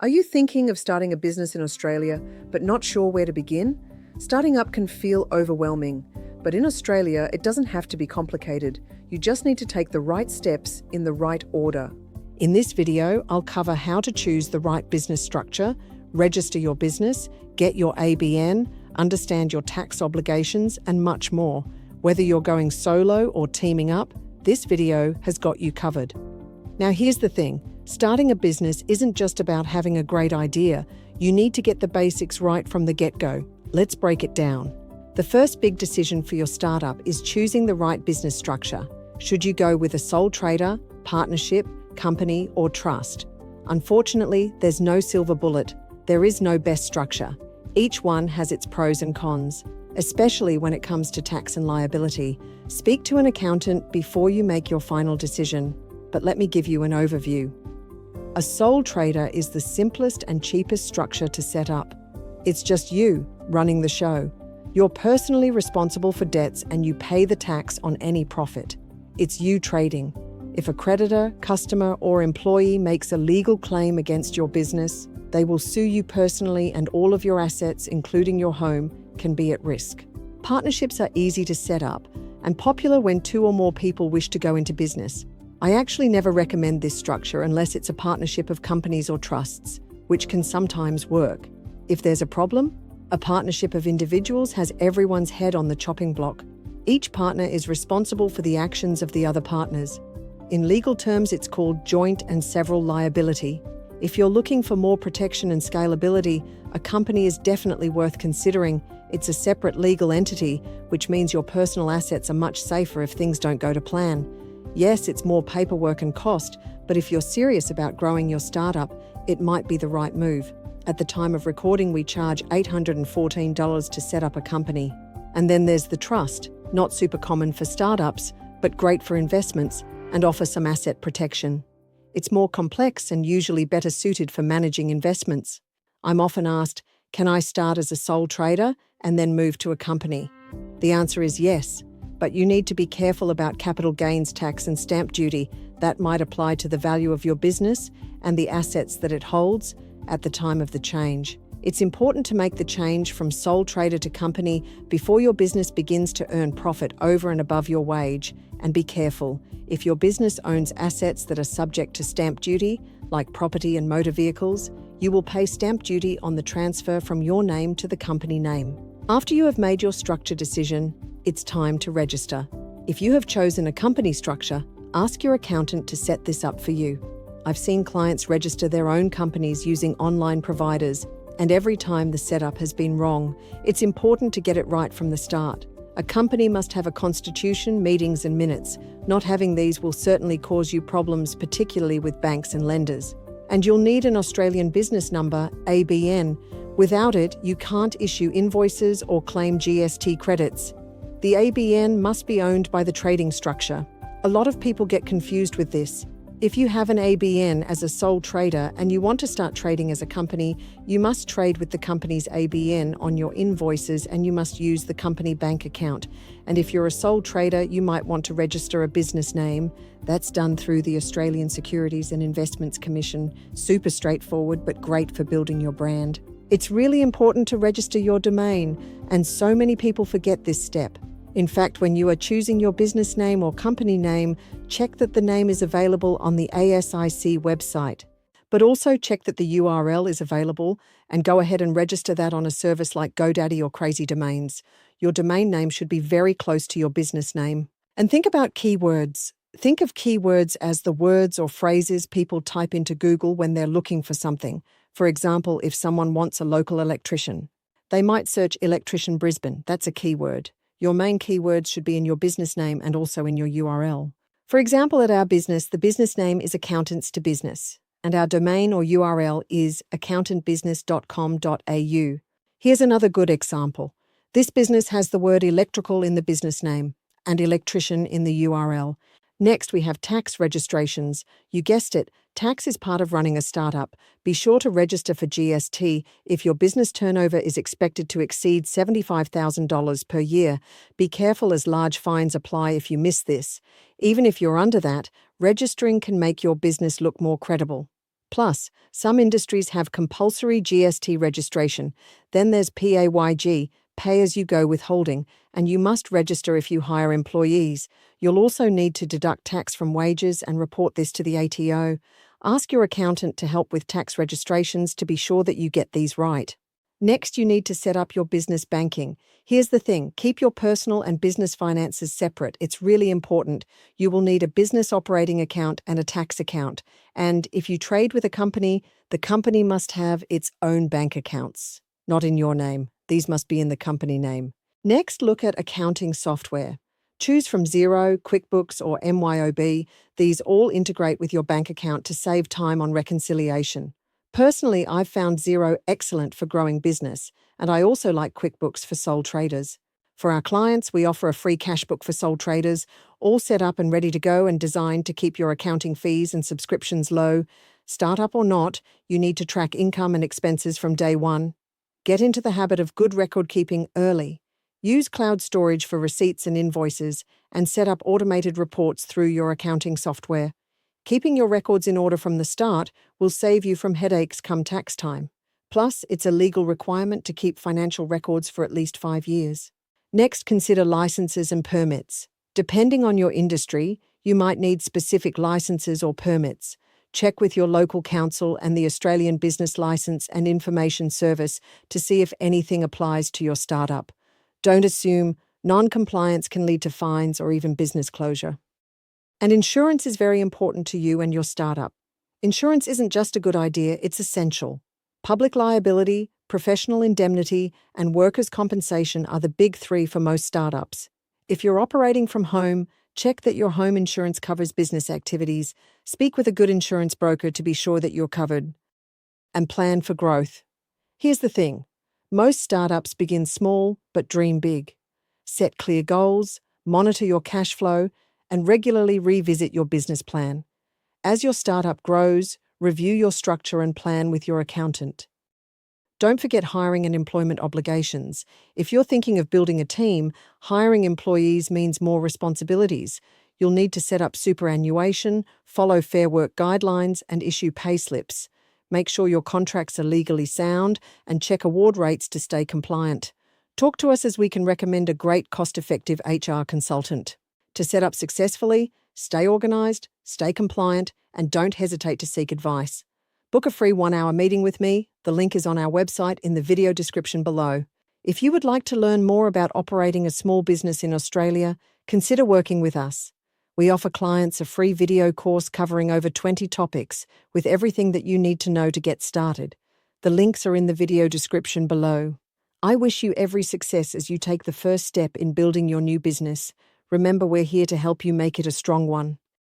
Are you thinking of starting a business in Australia but not sure where to begin? Starting up can feel overwhelming, but in Australia it doesn't have to be complicated. You just need to take the right steps in the right order. In this video, I'll cover how to choose the right business structure, register your business, get your ABN, understand your tax obligations, and much more. Whether you're going solo or teaming up, this video has got you covered. Now here's the thing. Starting a business isn't just about having a great idea. You need to get the basics right from the get-go. Let's break it down. The first big decision for your startup is choosing the right business structure. Should you go with a sole trader, partnership, company, or trust? Unfortunately, there's no silver bullet. There is no best structure. Each one has its pros and cons, especially when it comes to tax and liability. Speak to an accountant before you make your final decision. But let me give you an overview. A sole trader is the simplest and cheapest structure to set up. It's just you running the show. You're personally responsible for debts and you pay the tax on any profit. It's you trading. If a creditor, customer, or employee makes a legal claim against your business, they will sue you personally and all of your assets, including your home, can be at risk. Partnerships are easy to set up and popular when 2 or more people wish to go into business. I actually never recommend this structure unless it's a partnership of companies or trusts, which can sometimes work. If there's a problem, a partnership of individuals has everyone's head on the chopping block. Each partner is responsible for the actions of the other partners. In legal terms, it's called joint and several liability. If you're looking for more protection and scalability, a company is definitely worth considering. It's a separate legal entity, which means your personal assets are much safer if things don't go to plan. Yes, it's more paperwork and cost, but if you're serious about growing your startup, it might be the right move. At the time of recording, we charge $814 to set up a company. And then there's the trust, not super common for startups, but great for investments and offer some asset protection. It's more complex and usually better suited for managing investments. I'm often asked, can I start as a sole trader and then move to a company? The answer is yes. But you need to be careful about capital gains tax and stamp duty. That might apply to the value of your business and the assets that it holds at the time of the change. It's important to make the change from sole trader to company before your business begins to earn profit over and above your wage. And be careful, if your business owns assets that are subject to stamp duty, like property and motor vehicles, you will pay stamp duty on the transfer from your name to the company name. After you have made your structure decision, it's time to register. If you have chosen a company structure, ask your accountant to set this up for you. I've seen clients register their own companies using online providers, and every time the setup has been wrong. It's important to get it right from the start. A company must have a constitution, meetings, and minutes. Not having these will certainly cause you problems, particularly with banks and lenders. And you'll need an Australian business number, ABN. Without it, you can't issue invoices or claim GST credits. The ABN must be owned by the trading structure. A lot of people get confused with this. If you have an ABN as a sole trader and you want to start trading as a company, you must trade with the company's ABN on your invoices and you must use the company bank account. And if you're a sole trader, you might want to register a business name. That's done through the Australian Securities and Investments Commission. Super straightforward, but great for building your brand. It's really important to register your domain, and so many people forget this step. In fact, when you are choosing your business name or company name, check that the name is available on the ASIC website. But also check that the URL is available and go ahead and register that on a service like GoDaddy or Crazy Domains. Your domain name should be very close to your business name. And think about keywords. Think of keywords as the words or phrases people type into Google when they're looking for something. For example, if someone wants a local electrician, they might search electrician Brisbane. That's a keyword. Your main keywords should be in your business name and also in your URL. For example, at our business, the business name is Accountants to Business, and our domain or URL is accountantbusiness.com.au. Here's another good example. This business has the word electrical in the business name and electrician in the URL. Next, we have tax registrations. You guessed it, tax is part of running a startup. Be sure to register for GST if your business turnover is expected to exceed $75,000 per year. Be careful as large fines apply if you miss this. Even if you're under that, registering can make your business look more credible. Plus, some industries have compulsory GST registration. Then there's PAYG, pay-as-you-go withholding, and you must register if you hire employees. You'll also need to deduct tax from wages and report this to the ATO. Ask your accountant to help with tax registrations to be sure that you get these right. Next, you need to set up your business banking. Here's the thing, keep your personal and business finances separate. It's really important. You will need a business operating account and a tax account. And if you trade with a company, the company must have its own bank accounts. Not in your name. These must be in the company name. Next, look at accounting software. Choose from Xero, QuickBooks, or MYOB. These all integrate with your bank account to save time on reconciliation. Personally, I've found Xero excellent for growing business, and I also like QuickBooks for sole traders. For our clients, we offer a free cash book for sole traders, all set up and ready to go and designed to keep your accounting fees and subscriptions low. Startup or not, you need to track income and expenses from day one. Get into the habit of good record keeping early. Use cloud storage for receipts and invoices, and set up automated reports through your accounting software. Keeping your records in order from the start will save you from headaches come tax time. Plus, it's a legal requirement to keep financial records for at least 5 years. Next, consider licenses and permits. Depending on your industry, you might need specific licenses or permits. Check with your local council and the Australian Business Licence and Information Service to see if anything applies to your startup. Don't assume. Non-compliance can lead to fines or even business closure. And insurance is very important to you and your startup. Insurance isn't just a good idea, it's essential. Public liability, professional indemnity, and workers' compensation are the big three for most startups. If you're operating from home, check that your home insurance covers business activities. Speak with a good insurance broker to be sure that you're covered. And plan for growth. Here's the thing. Most startups begin small but dream big. Set clear goals, monitor your cash flow, and regularly revisit your business plan. As your startup grows, review your structure and plan with your accountant. Don't forget hiring and employment obligations. If you're thinking of building a team, hiring employees means more responsibilities. You'll need to set up superannuation, follow Fair Work guidelines, and issue pay slips. Make sure your contracts are legally sound and check award rates to stay compliant. Talk to us as we can recommend a great cost-effective HR consultant. To set up successfully, stay organized, stay compliant, and don't hesitate to seek advice. Book a free 1-hour meeting with me. The link is on our website in the video description below. If you would like to learn more about operating a small business in Australia, consider working with us. We offer clients a free video course covering over 20 topics with everything that you need to know to get started. The links are in the video description below. I wish you every success as you take the first step in building your new business. Remember, we're here to help you make it a strong one.